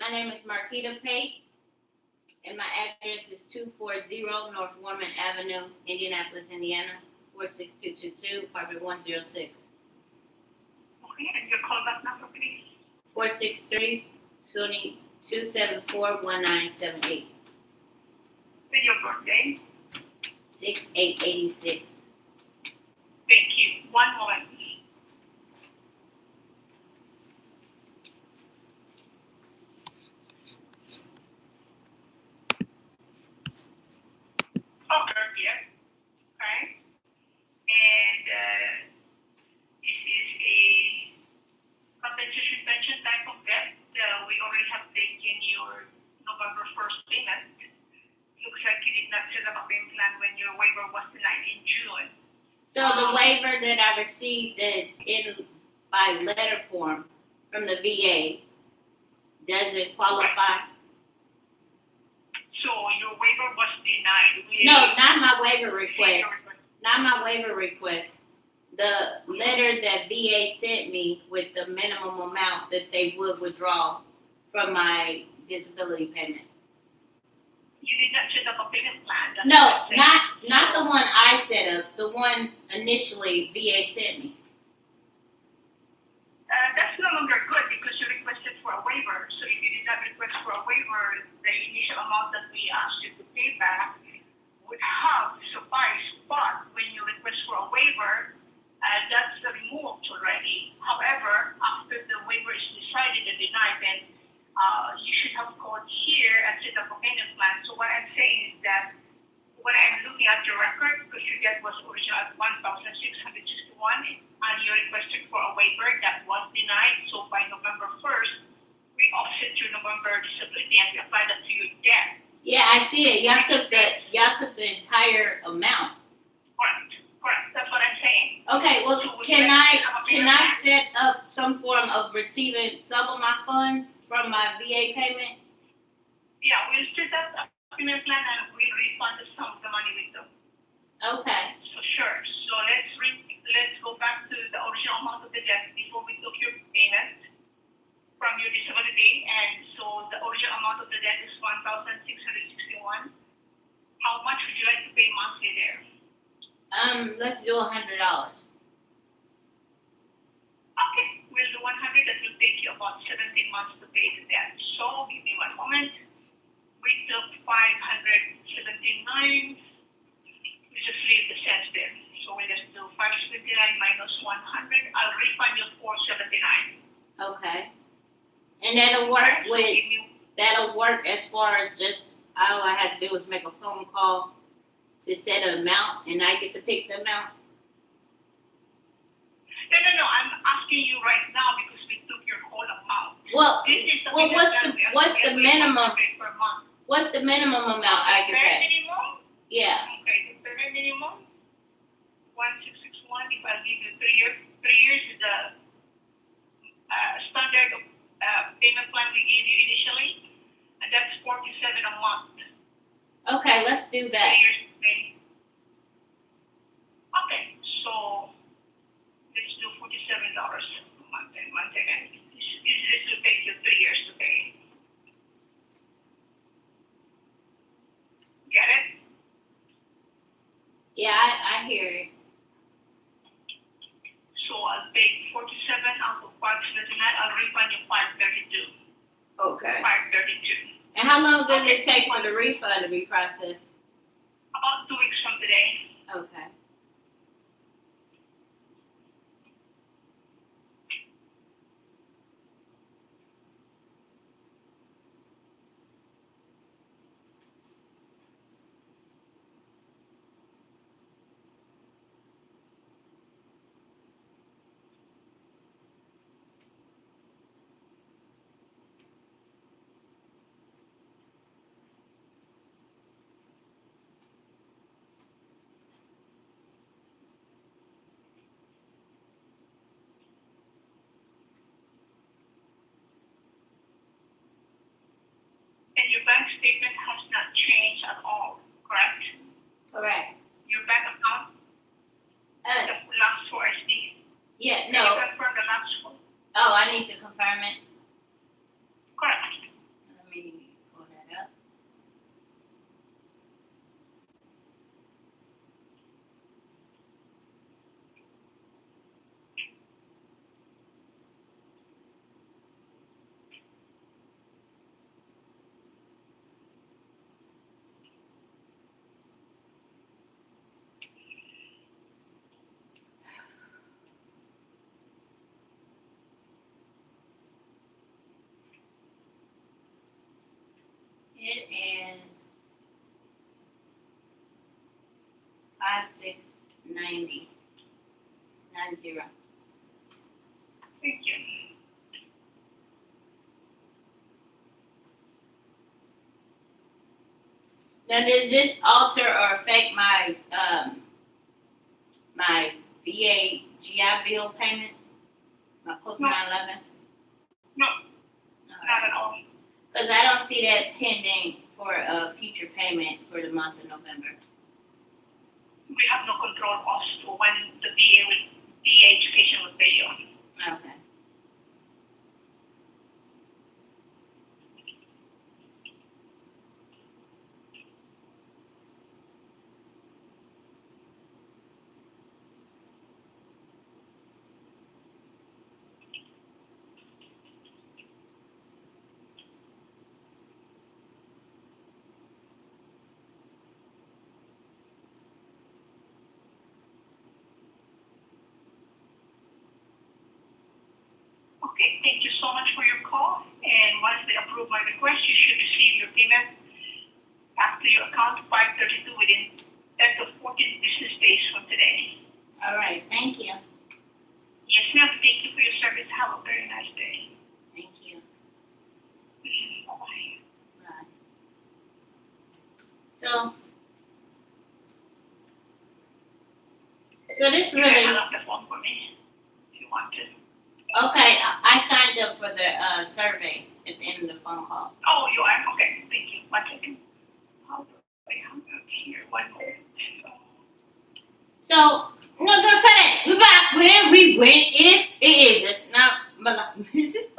My name is Marquita Pate, and my address is 240 North Warman Avenue, Indianapolis, Indiana, 46222, apartment 106. Okay, and your callback number, please. 463-274-1978. And your birthday. 6886. Thank you. One moment, please. Okay, yes. Okay. And this is a compensation pension type of debt. We already have taken your November 1st payment. Looks like you did not set up a payment plan when your waiver was denied in June. So the waiver that I received by letter form from the VA, does it qualify? So your waiver was denied. No, not my waiver request. Not my waiver request. The letter that VA sent me with the minimum amount that they would withdraw from my disability payment. You did not set up a payment plan. That's No, what I'm saying. not the one I set up. The one initially VA sent me. That's no longer good because you requested for a waiver. So if you did not request for a waiver, the initial amount that we asked you to pay back would have sufficed. But when you request for a waiver, that's removed already. However, after the waiver is decided and denied, then you should have called here and set up a payment plan. So what I'm saying is that when I'm looking at your record, because your debt was original at 1,661, and you requested for a waiver that was denied. So by November 1st, we offset your November disability and we applied that to your debt. Yeah, I see it. Y'all took the entire amount. Correct. That's what I'm saying. Okay, well, So can I set up some form of receiving some of my funds from my VA payment? Yeah, we'll set up a payment plan and we'll refund some of the money with them. Okay. So sure. So let's go back to the original amount of the debt before we took your payment from your disability. And so the original amount of the debt is 1,661. How much would you like to pay monthly there? Let's do $100. Okay, we'll do 100. That will take you about 17 months to pay the debt. So give me one moment. We took 579. We just leave the cents there. So we just do 579 minus 100. I'll refund you 479. Okay. And that'll work as far as just all I have to do is make a phone call to set an amount and I get to pick the amount. No. I'm asking you right now because we took your whole amount. Well, what's the minimum? Per month. What's the minimum amount I can Bare pay? minimum? Yeah. Okay, the bare minimum, 1661. If I give you 3 years is the standard payment plan we gave you initially, and that's 47 a month. Okay, let's do that. 3 years to pay. Okay, so let's do $47 a month. And once again, this will take you 3 years to pay. Get it? Yeah, I hear it. So I'll take 47 out of 579. I'll refund you 532. Okay. 532. And how long does it take for the refund to be processed? About 2 weeks from today. Okay. And your bank statement has not changed at all, correct? Correct. Your bank account, the last four SD. Yeah, Can no. you confirm the last four? Oh, I need to confirm it. Correct. It is 5690. 90. Thank you. Now, does this alter or affect my my VA GI Bill payments? My post No. 9/11? No, not at all. Because I don't see that pending for a future payment for the month of November. We have no control as to when the VA education will pay you. Okay. Okay, thank you so much for your call. And once they approve my request, you should receive your payment back to your account 532 within 10 to 14 business days from today. All right. Thank you. Yes, ma'am. Thank you for your service. Have a very nice day. Thank you. Bye-bye. Bye. So this You can hang really up the phone for me if you want to. okay. I signed up for the survey at the end of the phone call. Oh, you are? Okay, thank you. 1 second. How do I hang up here? 1 moment. So no, don't say that. We back where we went. If it is now, but I got this shit.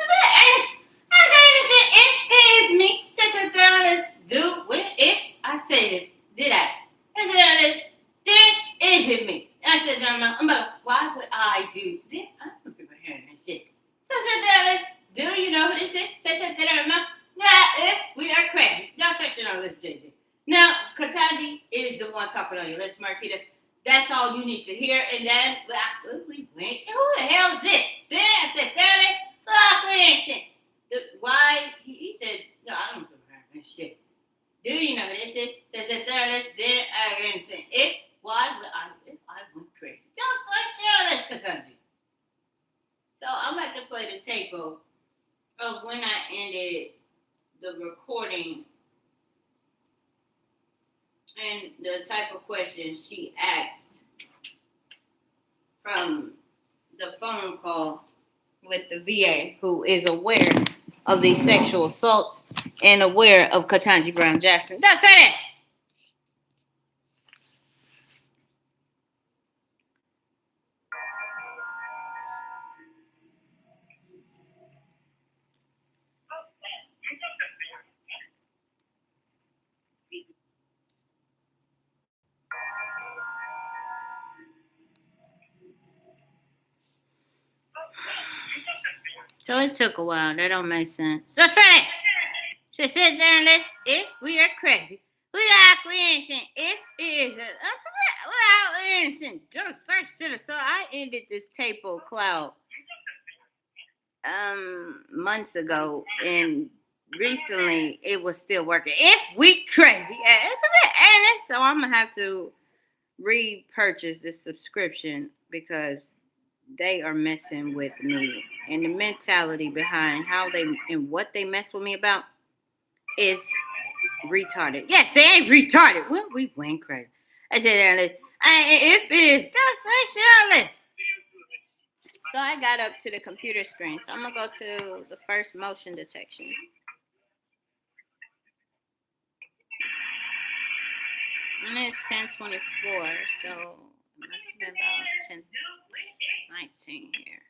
If it is me, sister, let's do when if I say this, did I? Then is it me? I said, I'm like, why would I do this? I'm gonna be hearing this shit. Sister, do you know who this is? Sister, if we are crazy. Y'all section on this, Jay-Z. Now, Kataji is the one talking on your list, Marquita. That's all you need to hear. And then we went. Who the hell is this? Then I said, why? He said, no, I don't give a this shit. Do you know who this is? Then I understand. Why would if I went crazy? Don't share this, Kataji. So I'm about to play the tape of when I ended the recording and the type of questions she asked from the phone call with the VA, who is aware of these sexual assaults and aware of Ketanji Brown Jackson. Don't say that. So it took a while. That don't make sense. So say it. So sit down. If we are crazy, we are innocent. If it is without innocent, just first to the so I ended this tape of cloud months ago, and recently it was still working. If we crazy, so I'm gonna have to repurchase this subscription because they are messing with me, and the mentality behind how they and what they mess with me about is retarded. Yes, they ain't retarded. Well, we went crazy. I said, if it's just so I got up to the computer screen. So I'm gonna go to the first motion detection. And it's 10:24, so it must have been about 10:19 here.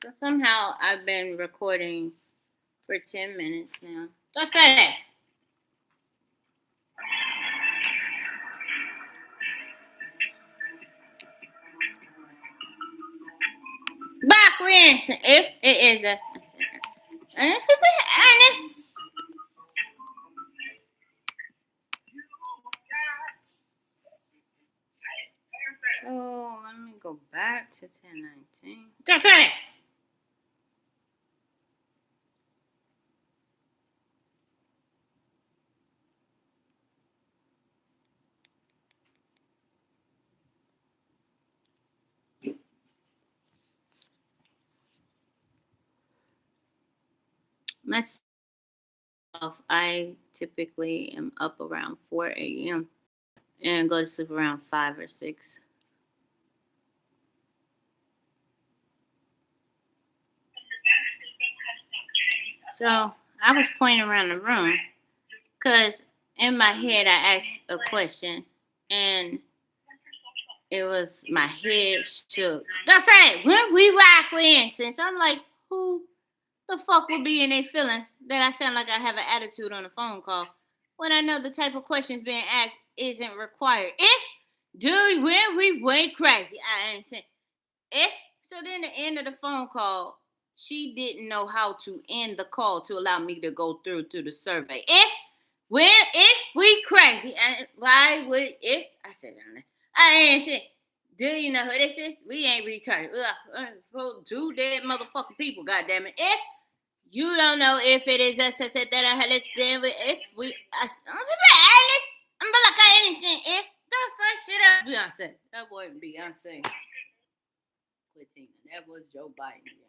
So somehow I've been recording for 10 minutes now. Don't say that. Back in, if it is a Ernest. So let me go back to 1019. Just say it. Myself, I typically am up around 4 a.m. and go to sleep around 5 or 6. So I was pointing around the room because in my head I asked a question and it was my head shook. That's it. When we rock in, since I'm like, who the fuck will be in their feelings that I sound like I have an attitude on a phone call when I know the type of questions being asked isn't required? When we went crazy, I understand. So then the end of the phone call, she didn't know how to end the call to allow me to go through to the survey. If we crazy, and why would I said, I ain't said, do you know who this is? We ain't retarded. Two dead motherfucking people, goddammit. If you don't know if it is us that let's stand with if we I'm like anything. If those such shit up Beyonce. That wasn't Beyonce. That was Joe Biden again.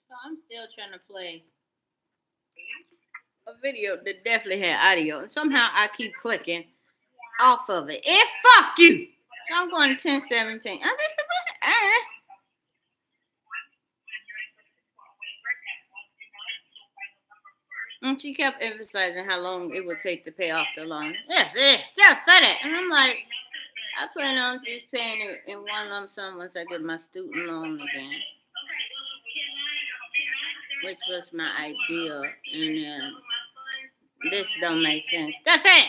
So I'm still trying to play a video that definitely had audio, and somehow I keep clicking off of it. Fuck you. So I'm going to 1017. I think Ernest. And she kept emphasizing how long it would take to pay off the loan. Yes, just said it. And I'm like, I plan on just paying it in one lump sum once I get my student loan again. Which was my idea. And then this don't make sense. That's it.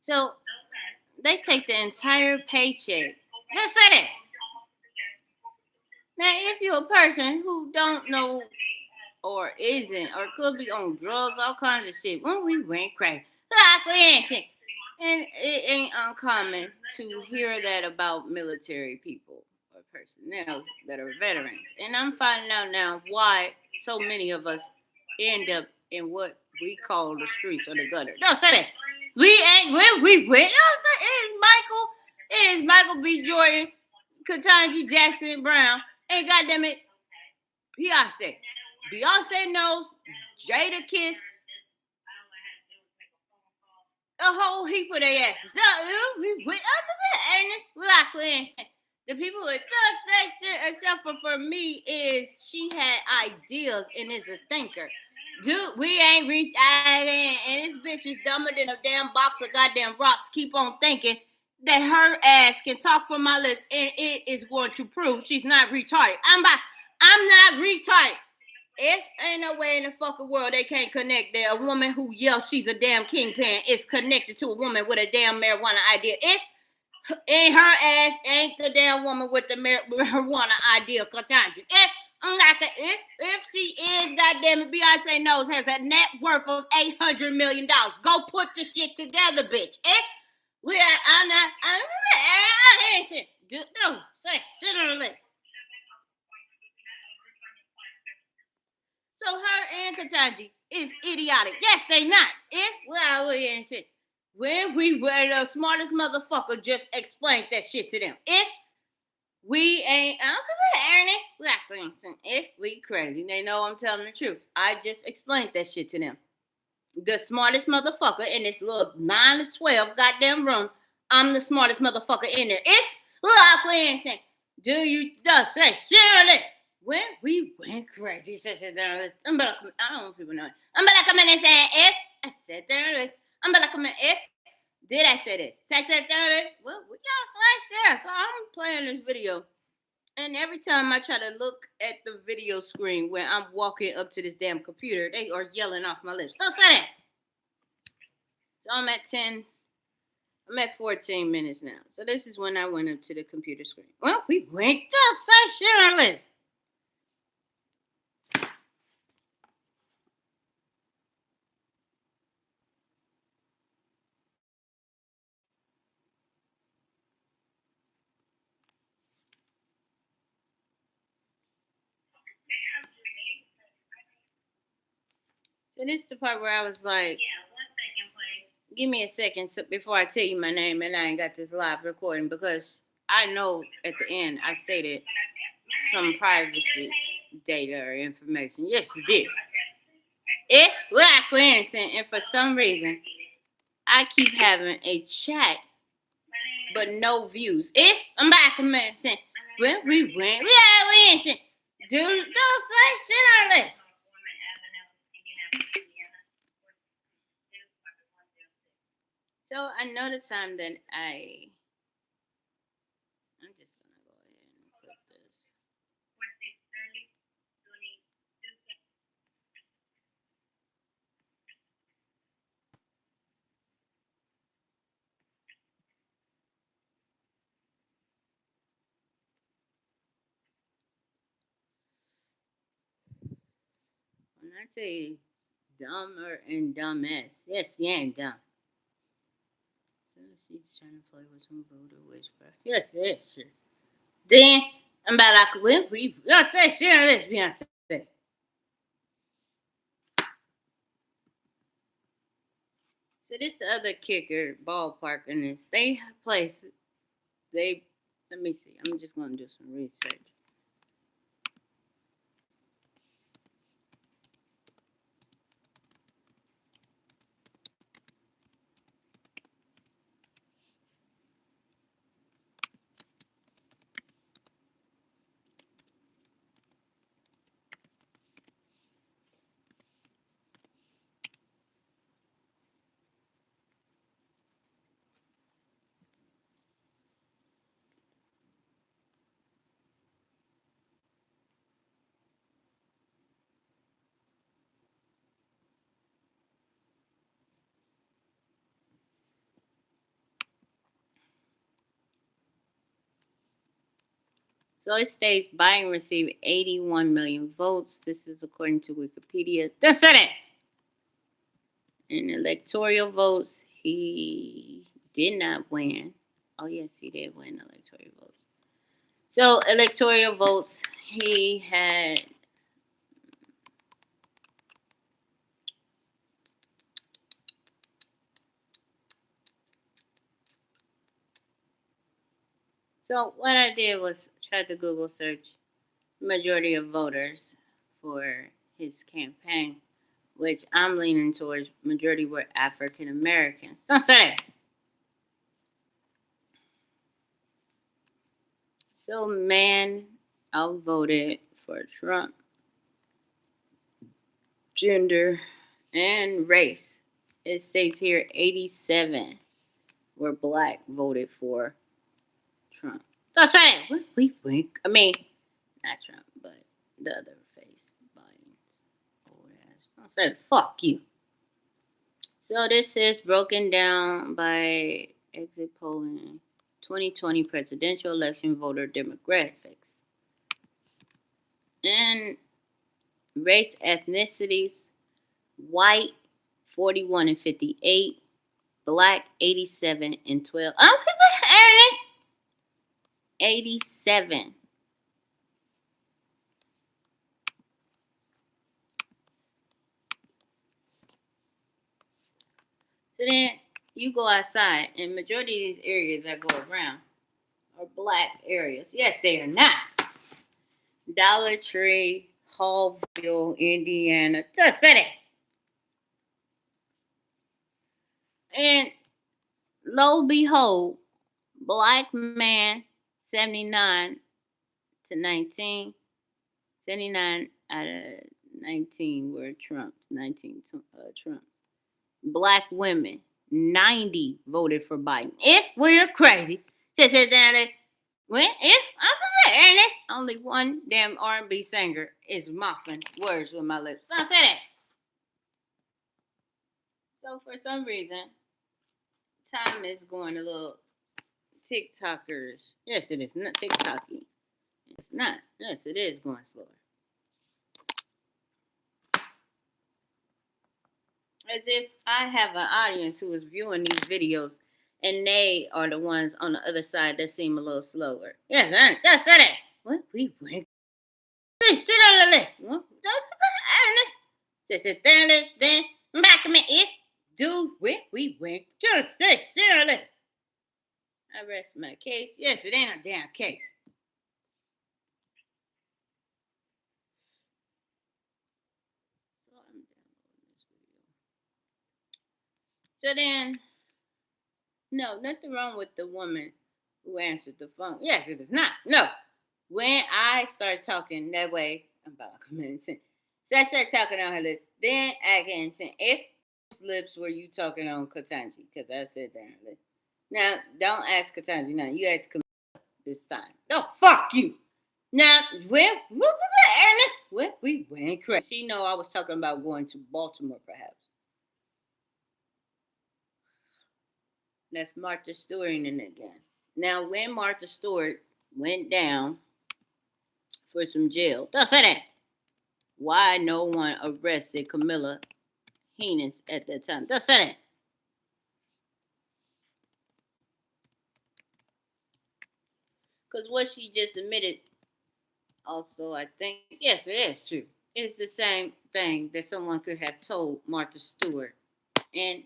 So they take the entire paycheck. That's it. Now, if you're a person who don't know or isn't or could be on drugs, all kinds of shit, when we went crazy, and it ain't uncommon to hear that about military people or personnel that are veterans. And I'm finding out now why so many of us end up in what we call the streets or the gutter. Don't say that. We ain't where we went. It is Michael B. Jordan, Ketanji Jackson Brown, and goddamn it, Beyonce. Beyonce knows, Jada Kiss, a whole heap of their asses. We went up to Ernest. The people who thought that shit, except for me, is she had ideas and is a thinker. Dude, we ain't reached and this bitch is dumber than a damn box of goddamn rocks. Keep on thinking that her ass can talk from my lips and it is going to prove she's not retarded. I'm not retarded. If ain't no way in the fucking world they can't connect that a woman who yells she's a damn kingpin is connected to a woman with a damn marijuana idea. If and her ass ain't the damn woman with the marijuana idea, Ketanji. If she is, goddamn it, Beyonce knows has a net worth of $800 million. Go put the shit together, bitch. I'm not. No, say shit on the list. So her and Ketanji is idiotic. Yes, they not. When we were the smartest motherfucker just explained that shit to them. If we ain't Ernest, if we crazy, they know I'm telling the truth. I just explained that shit to them. The smartest motherfucker in this little 9 to 12 goddamn room. I'm the smartest motherfucker in there. If do you say shit on this? When we went crazy, I don't want people knowing. I'm gonna come in and say if I said this. I'm gonna come in if did I say this? I said that. Well, y'all flash there, so I'm playing this video And every time I try to look at the video screen when I'm walking up to this damn computer, they are yelling off my lips. Don't say that. So I'm at 14 minutes now. So this is when I went up to the computer screen. Well, we went up. Say shit on our list. So this is the part where I was like, give me a second before I tell you my name and I ain't got this live recording because I know at the end I stated some privacy data or information. Yes, you did. It was coincidence, and for some reason, I keep having a chat but no views. If I'm back a minute saying, when we went, we ain't shit. Dude, don't say shit on this. So I know the time that I'm just gonna go ahead and click this. When I say dumber and dumbass, yes, you ain't dumb. So she's trying to play with some voodoo witchcraft. Yes, sure. Then I'm about like we let's say shit on this Beyonce. So this the other kicker ballpark in this. They place they let me see. I'm just gonna do some research. So it states Biden received 81 million votes. This is according to Wikipedia. Don't say that. In electoral votes, he did not win. Oh yes, he did win electoral votes. So electoral votes, he had So what I did was try to Google search majority of voters for his campaign, which I'm leaning towards majority were African Americans. Don't say that. So man outvoted for Trump. Gender and race. It states here 87 were black voted for Trump. Don't say that. We wink. I mean, not Trump, but the other face, Biden's old ass. Don't say fuck you. So this is broken down by exit polling, 2020 presidential election voter demographics, and race ethnicities: white 41 and 58, black 87 and 12. Oh, Ernest, 87. So then you go outside, and majority of these areas I go around are black areas. Yes, they are not. Dollar Tree, Hallville, Indiana. Just say that. And lo behold, black man 79 to 19. 79 out of 19 were Trump's. 19 Trump. Black women 90 voted for Biden. If we're crazy, Well, if I'm prepared, and it's only one damn R&B singer is muffling words with my lips. Don't say that. So for some reason, time is going a little TikTokers. Yes, it is not TikToky. It's not. Yes, it is going slower. As if I have an audience who is viewing these videos and they are the ones on the other side that seem a little slower. Yes, that's it. What we went. Hey, sit on the list. What? Just sit there, list, then back a minute. If do we went. Just sit on the list. I rest my case. Yes, it ain't a damn case. So I'm downloading this video. So then, no, nothing wrong with the woman who answered the phone. Yes, it is not. No. When I start talking that way, I'm about a minute in. So I start talking on her lips. Then I can say, if lips were you talking on Katanji? Because I said that on her lips. Now, don't ask Katanji now. You ask Camilla this time. No, fuck you. Now, Ernest, we went crazy. She know I was talking about going to Baltimore, perhaps. That's Martha Stewart in it again. Now, when Martha Stewart went down for some jail, don't say that. Why no one arrested Camilla Heinous at that time? Don't say that. Because what she just admitted, also, I think, yes, it is true. It's the same thing that someone could have told Martha Stewart. And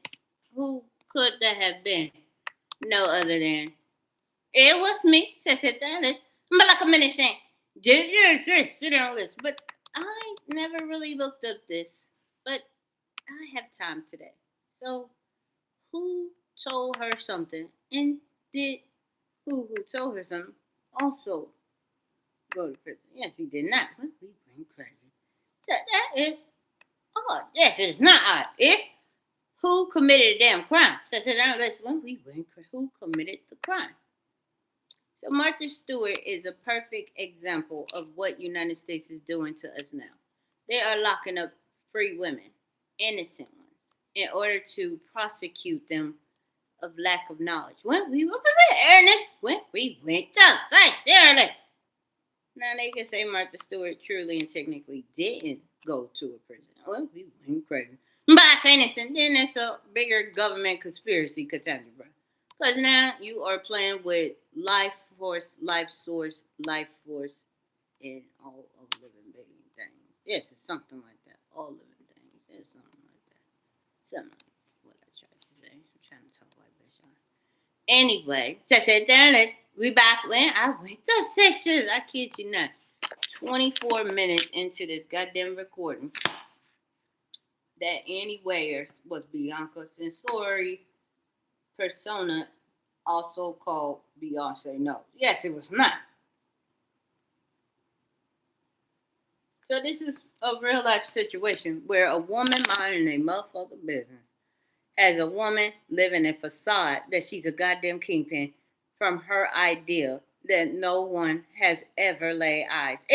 who could that have been? No other than, it was me. Said that. But like a minute saying, did you sit on this? But I never really looked up this. But I have time today. So who told her something? And did who told her something also go to prison? Yes, he did not. Well, we went crazy. That is odd. Yes, it is not odd. If who committed a damn crime? So I said, let's when we went crazy. Who committed the crime? So Martha Stewart is a perfect example of what United States is doing to us now. They are locking up free women, innocent ones, in order to prosecute them of lack of knowledge. When we were Ernest, when we went to Shirley. Now they can say Martha Stewart truly and technically didn't go to a prison. Well, we went crazy. But innocent, then it's a bigger government conspiracy contender, bro. Because now you are playing with life source, and all of living being things. Yes, it's something like that. All living things. It's something like that. Something like what I tried to say. I'm trying to talk like this, y'all. Anyway, so I said, darn it, we back when I went to 6 years. I kid you not. 24 minutes into this goddamn recording that Annie Wayers was Bianca Censori persona, also called Beyonce knows. Yes, it was not. So this is a real life situation where a woman minding a motherfucking business has a woman living a facade that she's a goddamn kingpin from her idea that no one has ever laid eyes.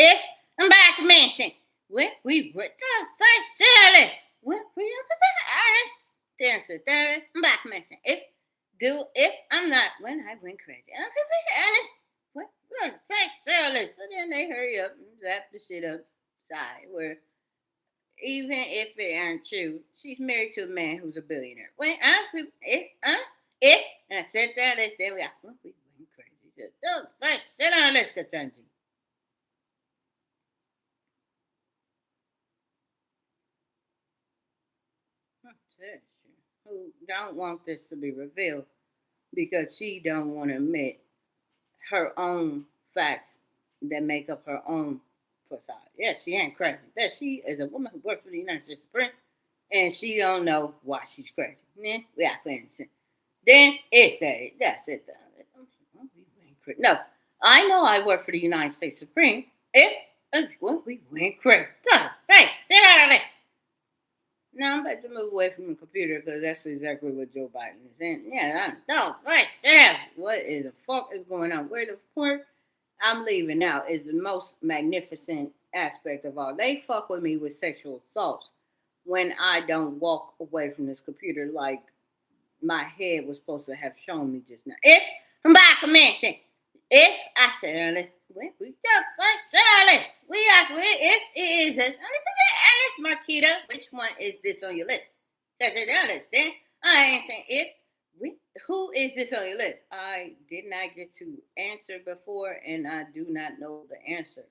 I'm back to mention. We were just serious. We honest. Then sit there. I'm back to mention. If I'm not when I went crazy. I'm honest. What? Serious. So then they hurry up and zap the shit up side where even if it aren't true, she's married to a man who's a billionaire. If, and I sit there, we are, well, we went crazy. Said, don't sit on this, Katanji. Who don't want this to be revealed because she don't want to admit her own facts that make up her own facade. Yes, she ain't crazy. That she is a woman who works for the United States Supreme, and she don't know why she's crazy. Then we are crazy. Then it's that. That's it. No, I know I work for the United States Supreme. We went crazy. Say, sit out of this. Now I'm about to move away from the computer because that's exactly what Joe Biden is saying. Yeah, don't shut up. What is the fuck is going on? Where the fuck I'm leaving out is the most magnificent aspect of all. They fuck with me with sexual assaults when I don't walk away from this computer like my head was supposed to have shown me just now. If by command, if I said earlier, we just said earlier, we are if it is this Marquita, which one is this on your list? Said earlier, then I ain't saying if we who is this on your list? I did not get to answer before and I do not know the answer.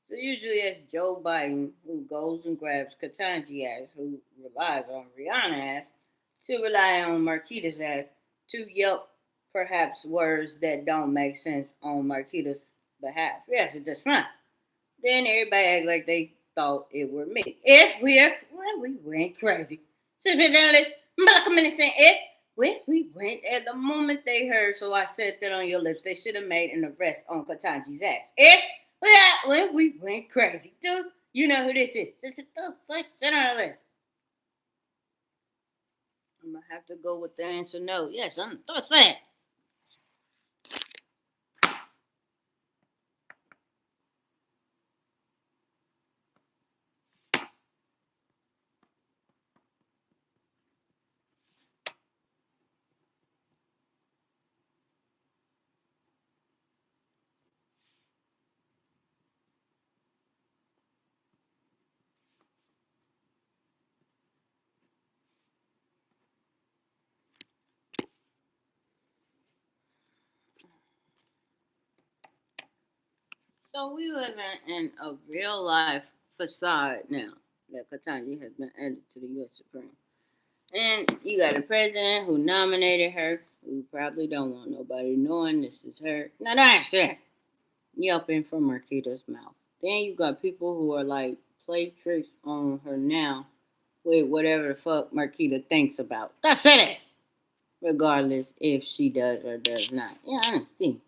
So usually it's Joe Biden who goes and grabs Katanji ass, who relies on Rihanna ass, to rely on Marquita's ass to yelp perhaps words that don't make sense on Marquita's behalf. Yes, it does not. Then everybody act like they thought it were me. If we are, well, we went crazy. Since it down this, Malcolm saying if we went at the moment they heard, so I said that on your lips, they should have made an arrest on Katanji's ass. If well, we went crazy, dude. You know who this is. This is sit on the list. I'm gonna have to go with the answer no. Yes, I'm saying. So we live in a real life facade now that Katanji has been added to the U.S. Supreme. And you got a president who nominated her, who probably don't want nobody knowing this is her. Now that's it. Yelping from Marquita's mouth. Then you got people who are like play tricks on her now with whatever the fuck Marquita thinks about. That's it. Regardless if she does or does not. Yeah, I understand.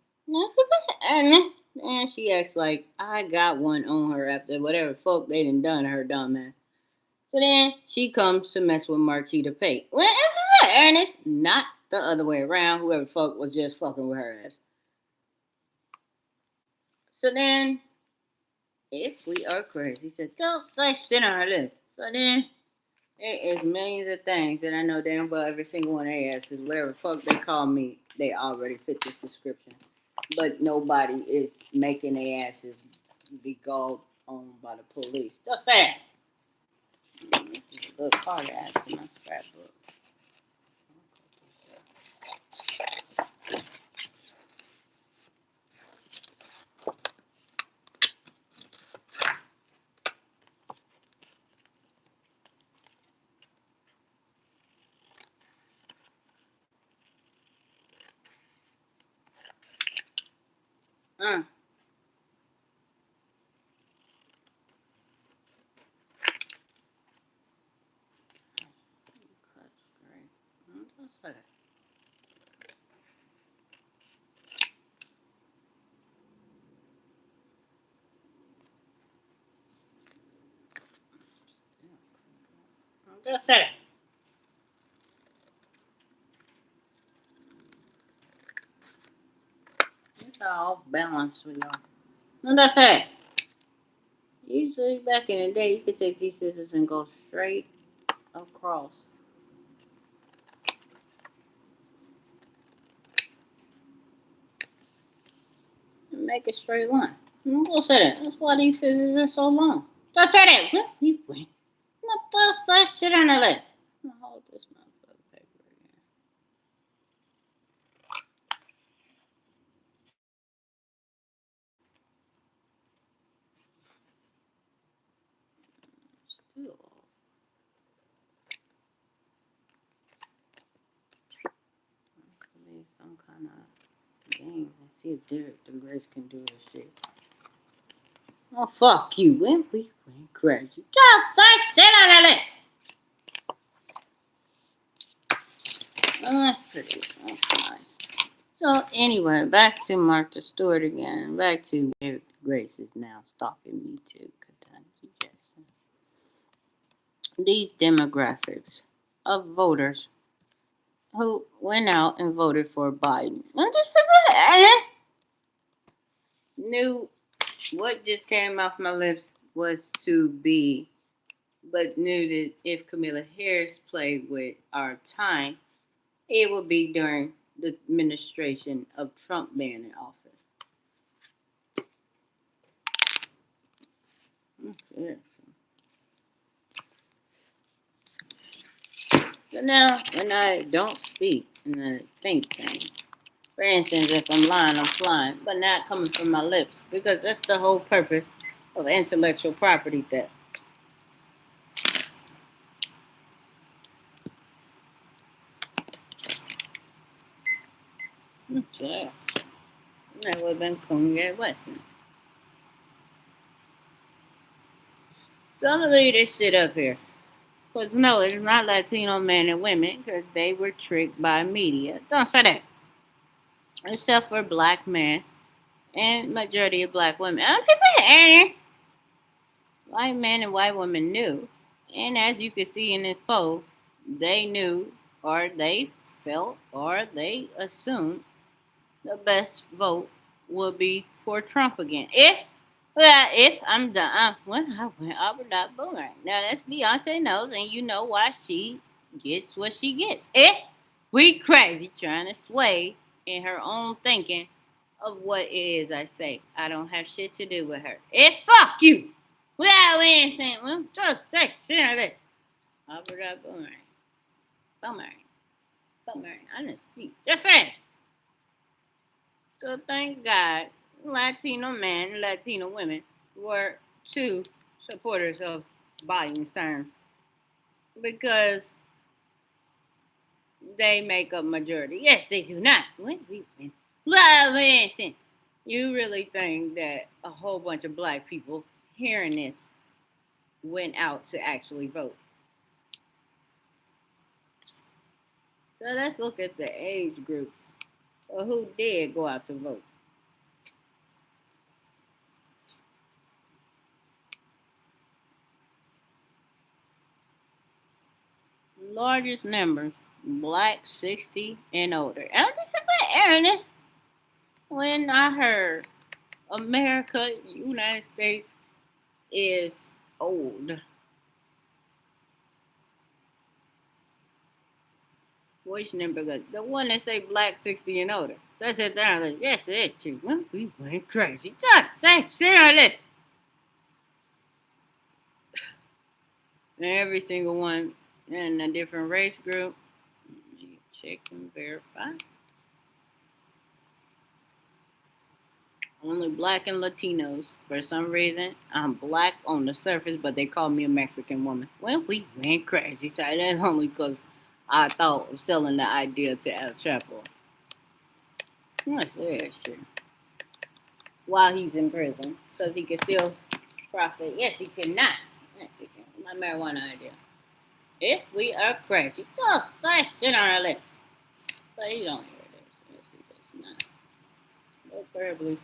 And she acts like I got one on her after whatever fuck they done to her dumb ass. So then she comes to mess with Marquita Pate. Well, Ernest, not the other way around. Whoever fuck was just fucking with her ass. So then, if we are crazy, so don't say shit on her list. So then, there is millions of things that I know damn well every single one of their asses, whatever fuck they call me, they already fit this description. But nobody is making their asses be galled on by the police. Just saying. This is a good part of that in my scrapbook. Mm. Just say it. It's all balanced with y'all. No, that's it. Usually back in the day, you could take these scissors and go straight across. And make a straight line. We'll say that. That's why these scissors are so long. Just say that. You win. Not that shit on the list. I'll hold this motherfucker paper again. Still off. Maybe some kind of game. Let's see if Derek the Grace can do this shit. Oh, fuck you. When we went crazy. Just say shit on the list. Oh, that's pretty. That's nice. So anyway, back to Martha Stewart again. Back to Derek Grace is now stalking me too. Katanji Jackson. These demographics of voters who went out and voted for Biden. knew what just came off my lips was to be, but knew that if Kamala Harris played with our time, it would be during the administration of Trump being in office. Yeah. So now, when I don't speak and I think things, for instance, if I'm lying, I'm flying, but not coming from my lips, because that's the whole purpose of intellectual property theft. So, that would have been Kanye Weston. So I'm gonna leave this shit up here. Because no, it's not Latino men and women, because they were tricked by media. Don't say that. Except for black men and majority of black women. And people hearing this. White men and white women knew. And as you can see in this poll, they knew or they felt or they assumed the best vote would be for Trump again. If I'm done, I went up with that boomerang. Now that's Beyonce knows, and you know why she gets what she gets. If we crazy trying to sway in her own thinking of what it is I say, I don't have shit to do with her. If fuck you, without innocent, well, just say shit like this. Up with that boomerang. Honestly, just say. So thank God, Latino men and Latino women were two supporters of Biden's term because they make up majority. Yes, they do not. When we win, listen, you really think that a whole bunch of black people hearing this went out to actually vote? So let's look at the age groups or who did go out to vote. Largest numbers, black 60 and older. And I think about airing this when I heard America, United States is old. Which number? The one that say black 60 and older. So I said there, like, yes, it is true. Well, we went crazy. Just say shit on this. And every single one in a different race group. Let me check and verify. Only black and Latinos. For some reason, I'm black on the surface, but they call me a Mexican woman. Well, we went crazy. So that's only because I thought of selling the idea to El Chapo. Yes, that's true. While he's in prison, because he can still profit. Yes, he cannot. Yes, he can. My marijuana idea. If we are crazy, just that shit on our list. But he don't hear this. Yes, he does not. But probably.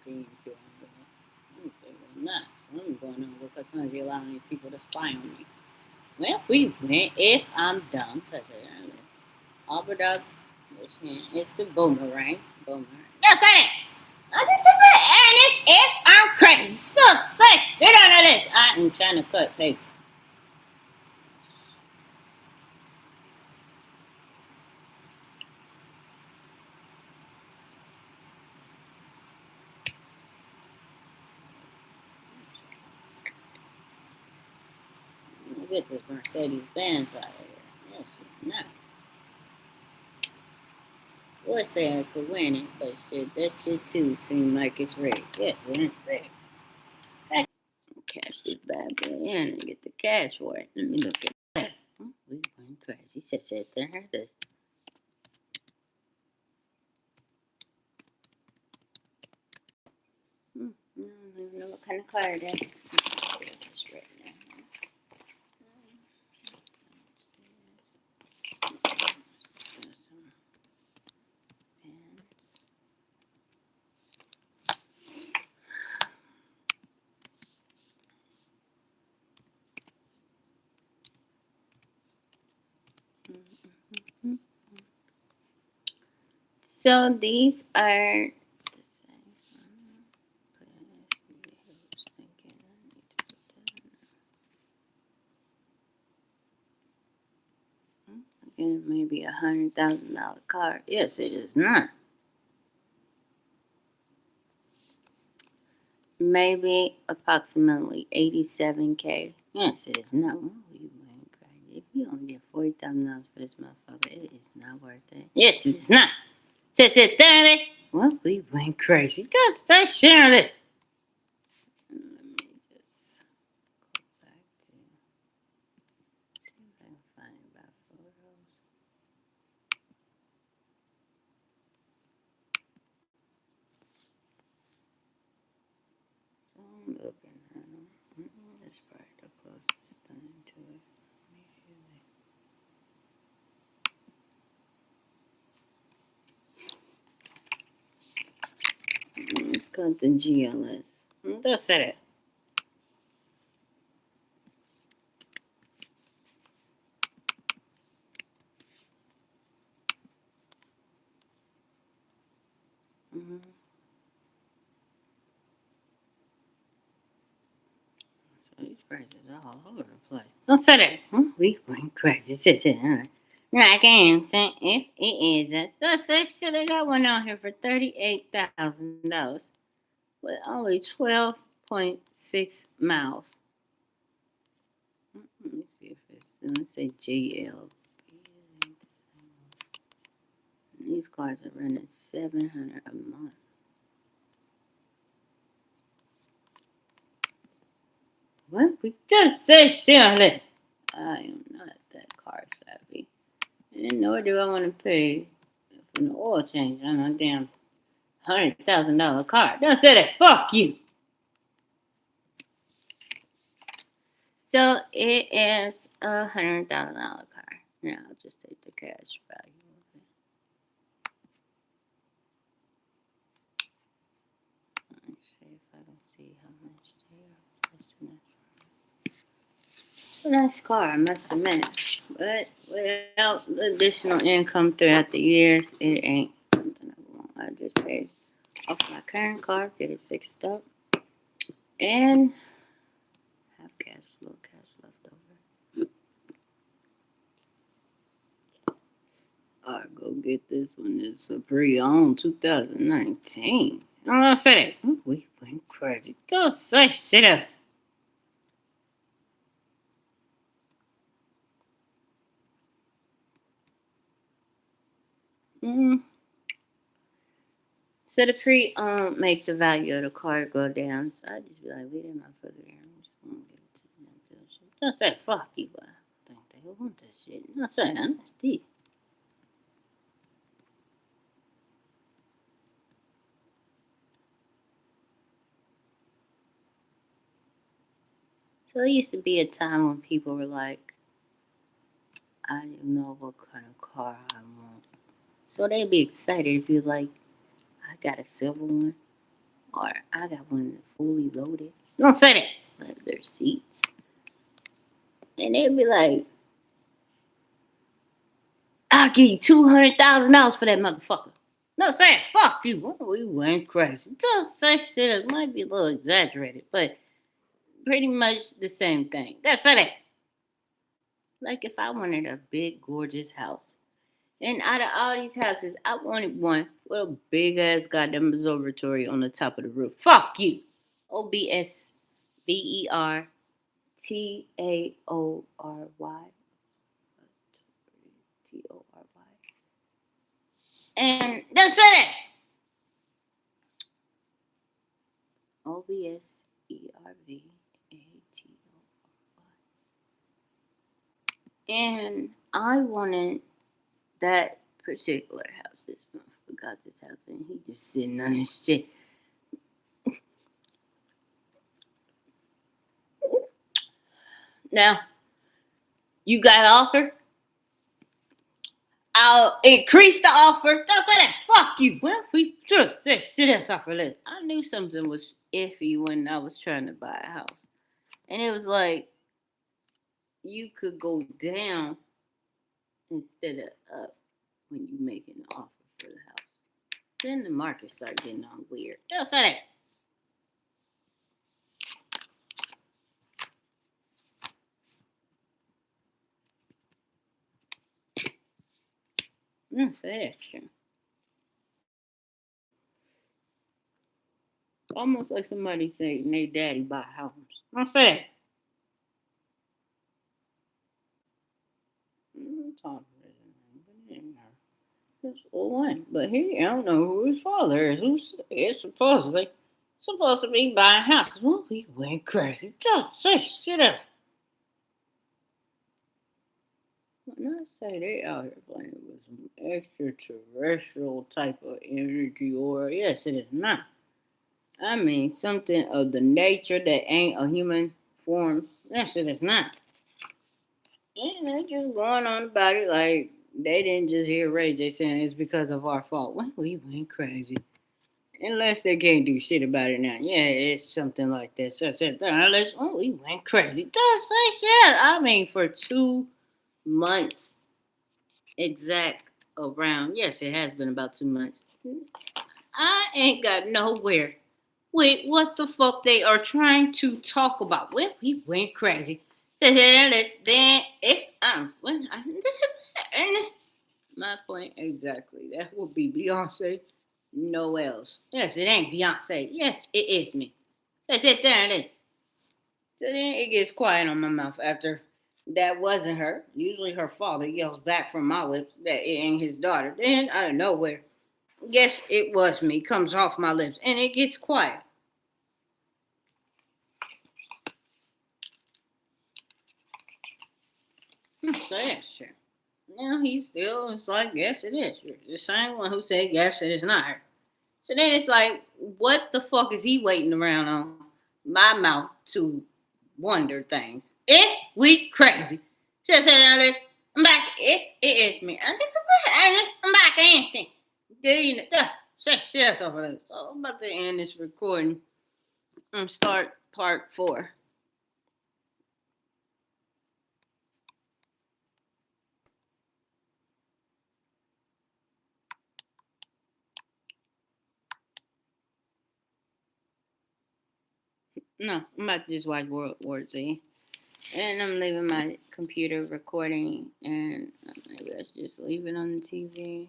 Okay, let me say we're not. Something's going on because sometimes you're allowing these people to spy on me. Well, we went. If I'm dumb, such a Albert up. It's the boomerang. Boomerang. No, say that. I just put Ernest if I'm crazy. Still say shit on this. I am trying to cut paper. Get this Mercedes Benz out of here. Yes, not. Would say I could win it, but shit, that shit too seems like it's rigged. Yes, it is rigged. Cash this bad boy in and get the cash for it. Let me look at that. We went crazy. Shit there. This. I don't even know what kind of car it is. It's right now. So these are $100,000 car. Yes, it is not. Maybe approximately 87K. Yes, it is not. Well, you ain't crazy. If you only get $40,000 for this motherfucker, it is not worth it. Yes, it is not. Says it, damn it. Well, we went crazy. That's sharing it. Let me just go back to see if I can find about photos. So I'm looking at them. That's probably the closest thing to it. It's called the GLS. Just said it. Mm-hmm. So these prices are all over the place. Don't say that. We went crazy. Just it. All right. Like I am saying, if it is, that's that shit. I got one out here for $38,000 with only 12.6 miles. Let me see if it's. Let's say GL. These cars are running $700 a month. What? We just say shit. I am not that car savvy. And nor do I want to pay for an oil change on a damn $100,000 car. Don't say that. Fuck you. So it is $100,000 car. Now I'll just take the cash value of it. Let's see if I can see how much they are. It's a nice car, I must admit. But without the additional income throughout the years, it ain't something I want. I just paid off my current car, get it fixed up, and have little cash left over. Alright, go get this one. It's a pre-owned 2019. I'm gonna say that. We went crazy. Don't say shit else. So the pre-owned make the value of the car go down. So I just be like, leave that motherfucker there. I'm just gonna give it to them. Don't say fuck you, but I think they want that shit. Don't say honesty. So there used to be a time when people were like, I didn't know what kind of car I want. So they'd be excited if you're like, I got a silver one, or I got one fully loaded. Don't say that. Leather seats. And they'd be like, I'll give you $200,000 for that motherfucker. No, say it. Fuck you. Well, we went crazy. Just say shit. It might be a little exaggerated, but pretty much the same thing. That's it. Like if I wanted a big, gorgeous house, and out of all these houses, I wanted one with a big ass goddamn observatory on the top of the roof. Fuck you. OBSVERTAORY. TORY. And that's it. OBSERVATORY. And I wanted that particular house. This motherfucker got this house and he just sitting on his shit. Now, you got an offer? I'll increase the offer. Don't say that. Fuck you. Well, we just said shit else off our list. I knew something was iffy when I was trying to buy a house. And it was like, you could go down instead of up when you make an offer for the house. Then the market started getting all weird. Don't say that. say that's true. Almost like somebody saying they daddy buy homes. I say that. I'm talking it's one, but he I don't know who his father is. Who's it's supposed to be buying houses. Well, he went crazy. Just say shit else. When I say they out here playing with some extraterrestrial type of energy, or yes, it is not. I mean something of the nature that ain't a human form. Yes, it is not. And they're just going on about it like they didn't just hear Ray J saying it's because of our fault. Well, we went crazy. Unless they can't do shit about it now. Yeah, it's something like this. That's it. Unless, oh, we went crazy. Just say shit. I mean, for 2 months exact around. Yes, it has been about 2 months. I ain't got nowhere. Wait, what the fuck they are trying to talk about? Well, we went crazy. Then if when I and this my point exactly. That would be Beyonce. No else. Yes, it ain't Beyonce. Yes, it is me. That's it. There it is. So then it gets quiet on my mouth after that wasn't her. Usually her father yells back from my lips that it ain't his daughter. Then out of nowhere, yes, it was me. Comes off my lips and it gets quiet. So that's true. Now he's still, it's like, yes, it is. You're the same one who said, yes, it is not her. So then it's like, what the fuck is he waiting around on my mouth to wonder things? If we crazy. Just say this, I'm back. If it is me. I'm back dancing. Shit over this. So I'm about to end this recording and start part 4. No, I'm about to just watch World War Z. And I'm leaving my computer recording, and maybe let's just leave it on the TV.